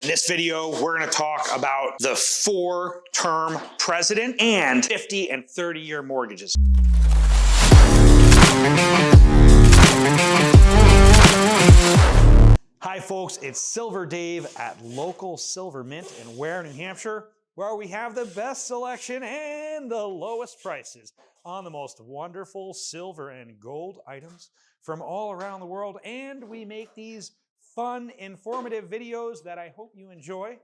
In this video, we're going to talk about the 4-term president and 50 and 30-year mortgages. Hi folks, it's Silver Dave at local Silver Mint in Weare, New Hampshire, where we have the best selection and the lowest prices on the most wonderful silver and gold items from all around the world. And we make these fun, informative videos that I hope you enjoy.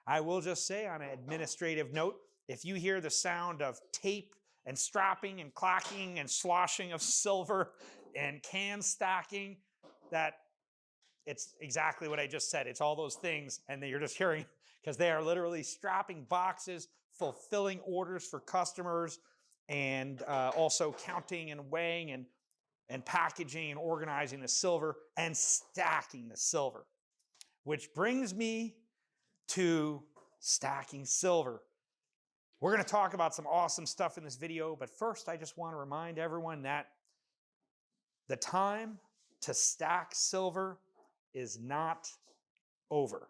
I will just say on an administrative note, if you hear the sound of tape and strapping and clacking and sloshing of silver and can stacking, that it's exactly what I just said. It's all those things, and you're just hearing, because they are literally strapping boxes, fulfilling orders for customers, and also counting and weighing and packaging and organizing the silver and stacking the silver. Which brings me to stacking silver. We're going to talk about some awesome stuff in this video, but first I just want to remind everyone that the time to stack silver is not over.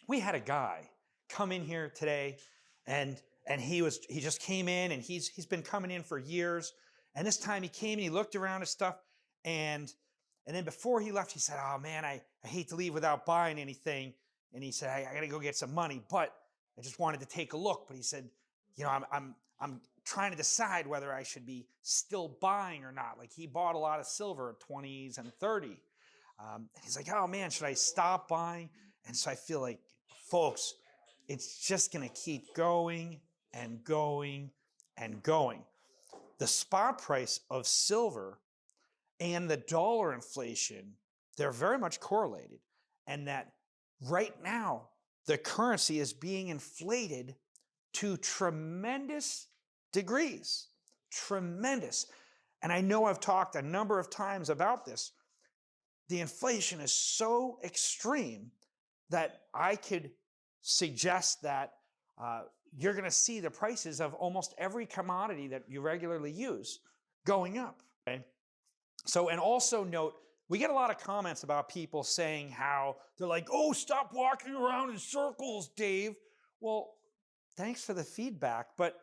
We had a guy come in here today, and he just came in, and he's been coming in for years. And this time he came and he looked around his stuff, and then before he left, he said, "Oh man, I hate to leave without buying anything." And he said, "I got to go get some money, but I just wanted to take a look." But he said, "You know, I'm trying to decide whether I should be still buying or not." Like, he bought a lot of silver, 20s and 30. And he's like, "Oh man, should I stop buying?" And so I feel like, folks, it's just going to keep going and going and going. The spot price of silver and the dollar inflation, they're very much correlated. And that right now, the currency is being inflated to tremendous degrees. Tremendous. And I know I've talked a number of times about this. The inflation is so extreme that I could suggest that you're going to see the prices of almost every commodity that you regularly use going up. Okay? So, and also note, we get a lot of comments about people saying how they're like, "Oh, stop walking around in circles, Dave." Well, thanks for the feedback. But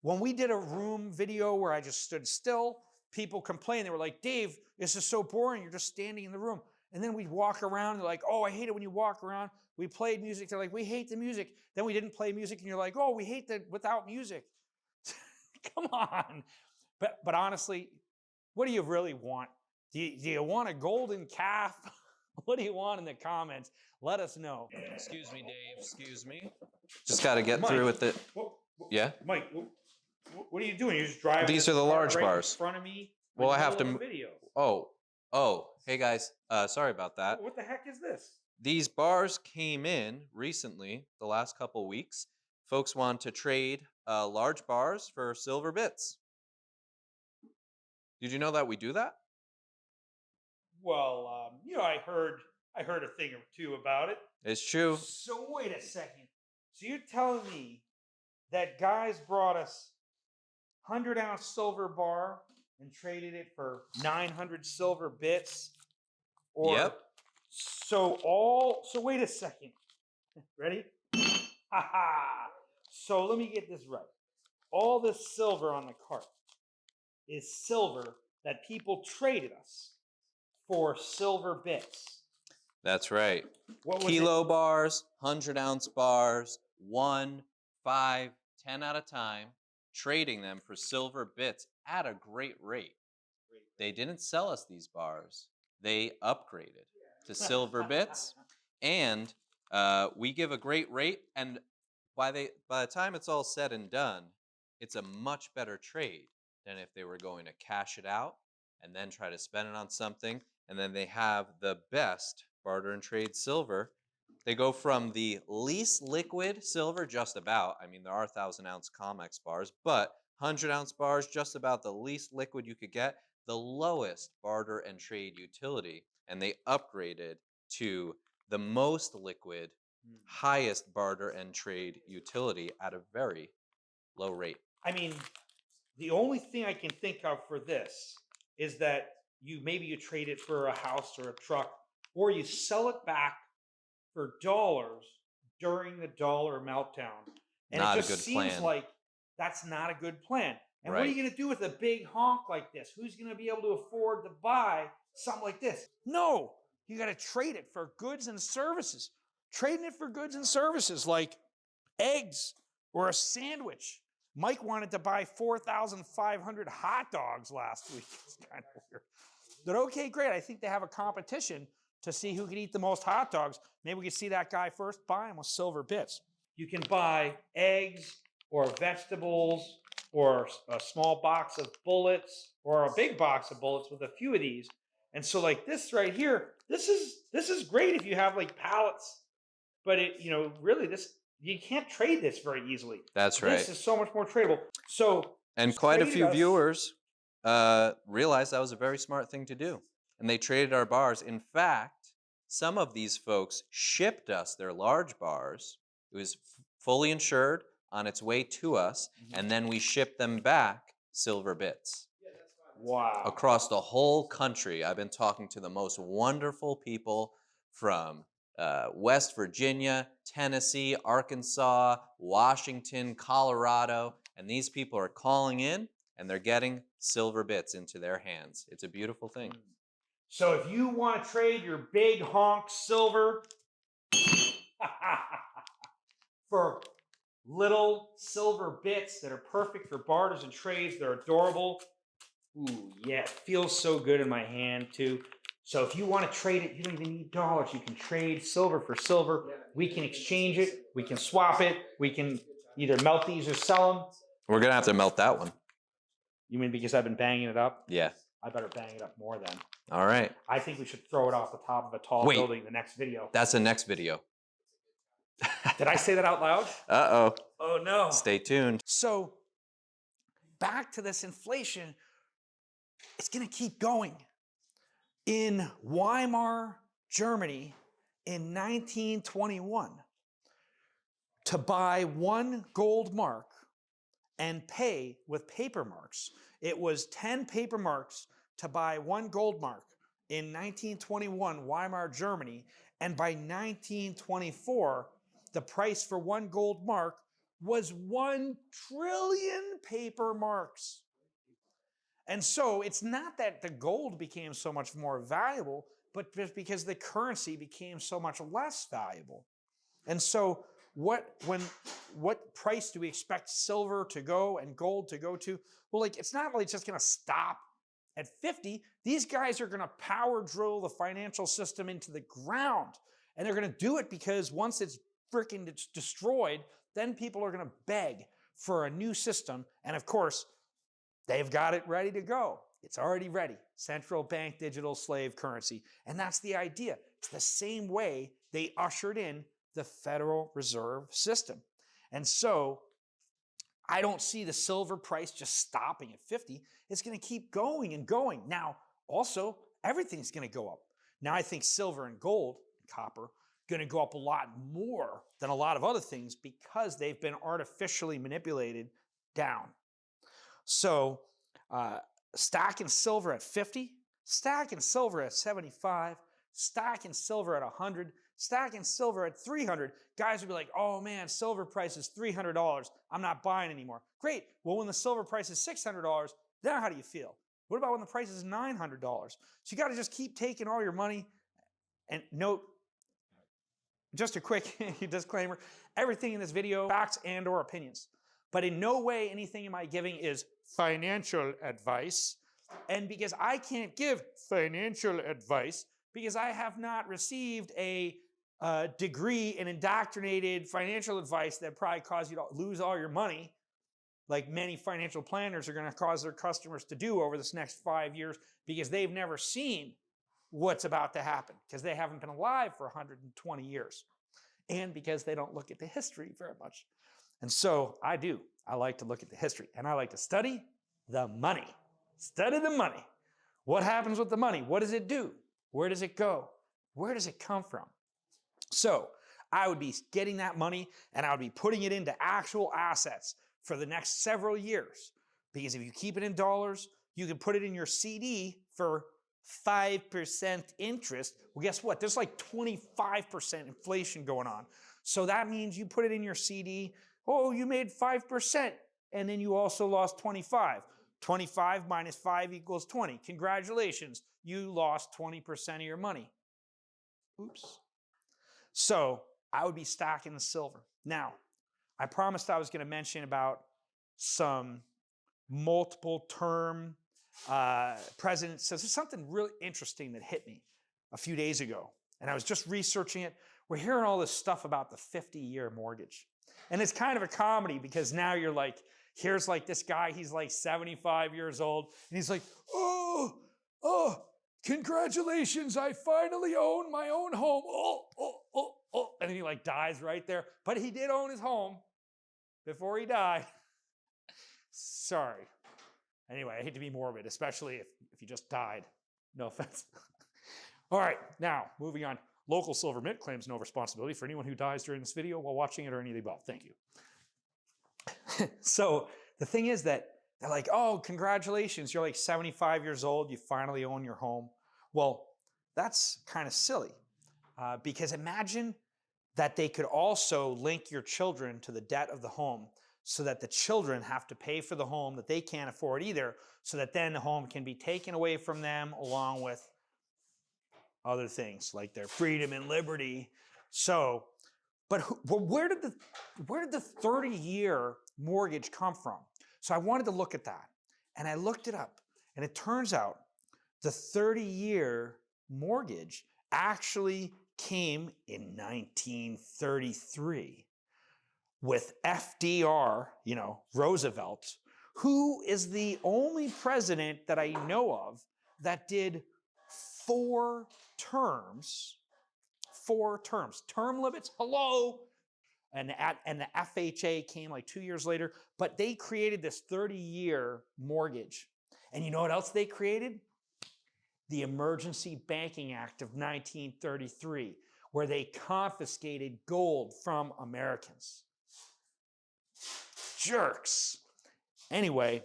when we did a room video where I just stood still, people complained. They were like, "Dave, this is so boring. You're just standing in the room." And then we'd walk around. They're like, "Oh, I hate it when you walk around." We played music. They're like, "We hate the music." Then we didn't play music. And you're like, "Oh, we hate the without music." Come on. But honestly, what do you really want? Do you want a golden calf? What do you want in the comments? Let us know. Excuse me, Dave. Excuse me. Just got to get through with it. Yeah? Mike, what are you doing? You're just driving. These are the large right bars. In front of me. Well, I have to. Video. Oh. Hey guys. Sorry about that. What the heck is this? These bars came in recently, the last couple weeks. Folks want to trade large bars for SilverBitz. Did you know that we do that? Well, I heard a thing or two about it. It's true. So wait a second. So you're telling me that guys brought us 100-ounce silver bar and traded it for 900 silver bits? Or, yep. So wait a second. Ready? So let me get this right. All this silver on the cart is silver that people traded us for silver bits. That's right. What was Kilo bars, 100-ounce bars, 1, 5, 10 at a time, trading them for silver bits at a great rate. They didn't sell us these bars. They upgraded to silver bits, and we give a great rate. And by the time it's all said and done, it's a much better trade than if they were going to cash it out and then try to spend it on something. And then they have the best barter and trade silver. They go from the least liquid silver, just about. I mean, there are 1,000-ounce COMEX bars, but 100-ounce bars, just about the least liquid you could get, the lowest barter and trade utility. And they upgraded to the most liquid, highest barter and trade utility at a very low rate. I mean, the only thing I can think of for this is that maybe you trade it for a house or a truck, or you sell it back for dollars during the dollar meltdown. And Not it a just good seems plan. like that's not a good plan. And what are Right. you going to do with a big honk like this? Who's going to be able to afford to buy something like this? No, you got to trade it for goods and services. Trading it for goods and services like eggs or a sandwich. Mike wanted to buy 4,500 hot dogs last week. It's kind of weird. But okay, great. I think they have a competition to see who can eat the most hot dogs. Maybe we can see that guy first buy them with SilverBitz. You can buy eggs or vegetables or a small box of bullets or a big box of bullets with a few of these. And so like this right here, this is great if you have like pallets, but it, really you can't trade this very easily. That's right. This is so much more tradable. So And quite a traded few us- viewers realized that was a very smart thing to do. And they traded our bars. In fact, some of these folks shipped us their large bars. It was fully insured on its way to us. And then we shipped them back SilverBitz. Wow. Across the whole country. I've been talking to the most wonderful people from West Virginia, Tennessee, Arkansas, Washington, Colorado, and these people are calling in and they're getting SilverBitz into their hands. It's a beautiful thing. So if you want to trade your big honk silver for little silver bits that are perfect for barters and trades, they're adorable. Ooh, yeah, it feels so good in my hand too. So if you want to trade it, you don't even need dollars. You can trade silver for silver. We can exchange it. We can swap it. We can either melt these or sell them. We're going to have to melt that one. You mean because I've been banging it up? Yeah. I better bang it up more then. All right. I think we should throw it off the top of a tall building in the next video. That's the next video. Did I say that out loud? Uh-oh. Oh, no. Stay tuned. So back to this inflation, it's going to keep going. In Weimar, Germany, in 1921, to buy one gold mark and pay with paper marks, it was 10 paper marks to buy one gold mark in 1921, Weimar, Germany. And by 1924, the price for one gold mark was 1 trillion paper marks. And so it's not that the gold became so much more valuable, but just because the currency became so much less valuable. And so what price do we expect silver to go and gold to go to? Well, like, it's not really just going to stop at 50. These guys are going to power drill the financial system into the ground. And they're going to do it because once it's freaking destroyed, then people are going to beg for a new system. And of course, they've got it ready to go. It's already ready. Central bank digital slave currency. And that's the idea. It's the same way they ushered in the Federal Reserve System. And so I don't see the silver price just stopping at 50. It's going to keep going and going. Now, also, everything's going to go up. Now, I think silver and gold, copper, going to go up a lot more than a lot of other things because they've been artificially manipulated down. So, stacking silver at 50, stacking silver at 75, stacking silver at 100, stacking silver at 300. Guys would be like, oh man, silver price is $300. I'm not buying anymore. Great. Well, when the silver price is $600, then how do you feel? What about when the price is $900? So you got to just keep taking all your money. And note, just a quick disclaimer, everything in this video, facts and or opinions. But in no way anything am I giving is financial advice. And because I can't give financial advice, because I have not received a degree in indoctrinated financial advice that probably cause you to lose all your money, like many financial planners are going to cause their customers to do over this next 5 years because they've never seen what's about to happen because they haven't been alive for 120 years and because they don't look at the history very much. And so I do. I like to look at the history and I like to study the money. Study the money. What happens with the money? What does it do? Where does it go? Where does it come from? So I would be getting that money and I would be putting it into actual assets for the next several years. Because if you keep it in dollars, you can put it in your CD for 5% interest. Well, guess what? There's like 25% inflation going on. So that means you put it in your CD, oh, you made 5%, and then you also lost 25. 25 minus 5 equals 20. Congratulations, you lost 20% of your money. Oops. So I would be stacking the silver. Now, I promised I was going to mention about some multiple term presidents. So this is something really interesting that hit me a few days ago. And I was just researching it. We're hearing all this stuff about the 50-year mortgage. And it's kind of a comedy because now you're like, here's like this guy, he's like 75 years old. And he's like, oh, congratulations, I finally own my own home. Oh. And then he like dies right there. But he did own his home before he died. Sorry. Anyway, I hate to be morbid, especially if you just died. No offense. All right, now moving on. Local Silver Mint claims no responsibility for anyone who dies during this video while watching it or any of the above. Thank you. So the thing is that they're like, oh, congratulations, you're like 75 years old, you finally own your home. Well, that's kind of silly because imagine that they could also link your children to the debt of the home so that the children have to pay for the home that they can't afford either, so that then the home can be taken away from them along with other things like their freedom and liberty. So, but where did the 30-year mortgage come from? So I wanted to look at that, and I looked it up, and it turns out the 30-year mortgage actually came in 1933 with FDR, Roosevelt, who is the only president that I know of that did 4 terms. 4 terms. Term limits, hello. And the FHA came like 2 years later, but they created this 30-year mortgage. And you know what else they created? The Emergency Banking Act of 1933, where they confiscated gold from Americans. Jerks. Anyway,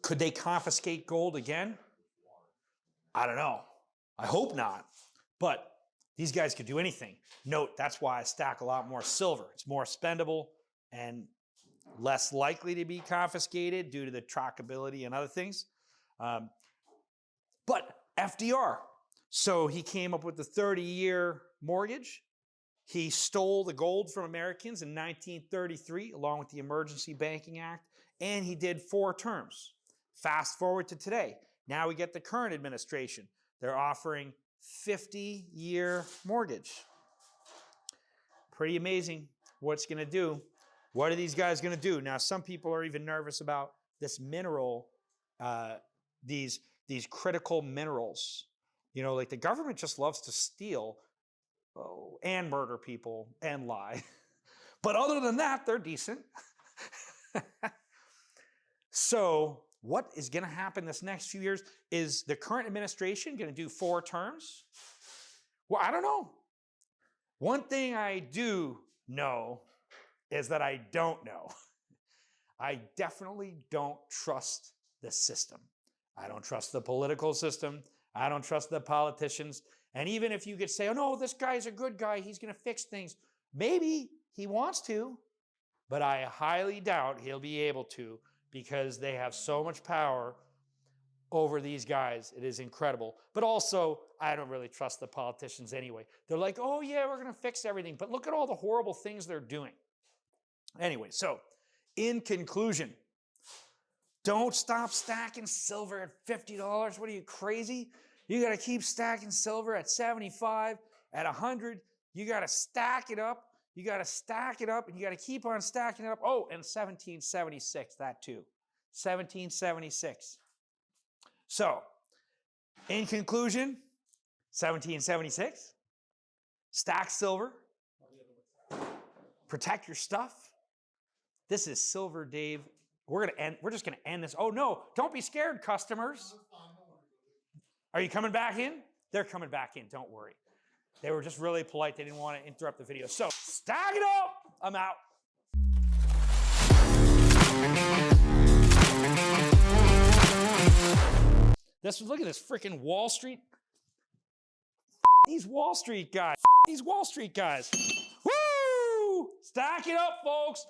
could they confiscate gold again? I don't know. I hope not. But these guys could do anything. Note, that's why I stack a lot more silver. It's more spendable and less likely to be confiscated due to the trackability and other things. But FDR, so he came up with the 30-year mortgage. He stole the gold from Americans in 1933, along with the Emergency Banking Act, and he did 4 terms. Fast forward to today. Now we get the current administration. They're offering 50-year mortgage. Pretty amazing what it's going to do. What are these guys going to do? Now, some people are even nervous about this mineral, these critical minerals. Like the government just loves to steal and murder people and lie. But other than that, they're decent. So what is going to happen this next few years? Is the current administration going to do 4 terms? Well, I don't know. One thing I do know is that I don't know. I definitely don't trust the system. I don't trust the political system. I don't trust the politicians. And even if you could say, oh no, this guy's a good guy, he's going to fix things. Maybe he wants to, but I highly doubt he'll be able to, because they have so much power over these guys. It is incredible. But also, I don't really trust the politicians anyway. They're like, oh yeah, we're going to fix everything. But look at all the horrible things they're doing. Anyway, so in conclusion, don't stop stacking silver at $50. What are you, crazy? You got to keep stacking silver at 75, at 100. You got to stack it up. You got to stack it up, and you got to keep on stacking it up. Oh, and 1776, that too. 1776. So, in conclusion, 1776, stack silver, protect your stuff. This is Silver Dave. We're just gonna end this. Oh no, don't be scared, customers. Are you coming back in? They're coming back in, don't worry. They were just really polite. They didn't want to interrupt the video. So, stack it up. I'm out. Look at this freaking Wall Street. These Wall Street guys. These Wall Street guys. Woo! Stack it up, folks.